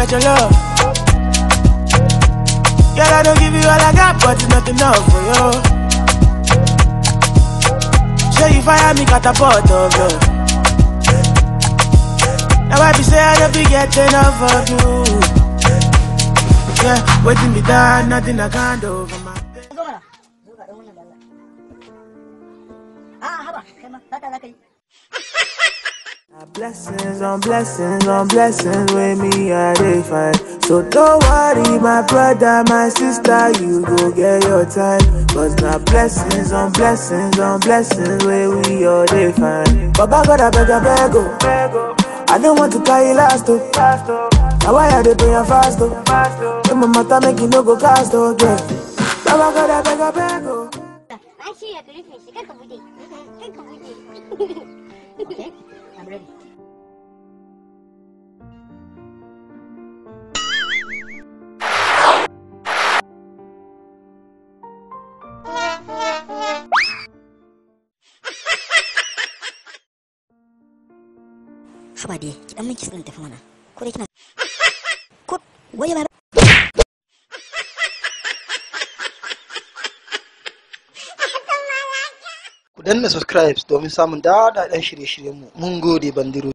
get your love. Girl, I don't give you all I got, but it's not enough for you. Show you fire me catapult of love. Now I be say I don't be getting enough of you. Yeah, waiting me down, nothing I can't do for my. Blessings on blessings on blessings with me I dey find. So don't worry my brother, my sister, you go get your time. Cause now blessings on blessings on blessings with we all dey find. Baba God I beg oh. I don't want to carry last oh. Now why I dey pray and fast oh. When my matter make you no go cast oh girl. Baba God I beg oh. I see you believe me, okay, I'm ready. Haba dai, ki dan min kiss din tafi mana. Ko dai kina ko waye ba. Ku danna subscribe domin samun daɗaɗɗen shirye-shiryenmu. Mun gode Bandiru.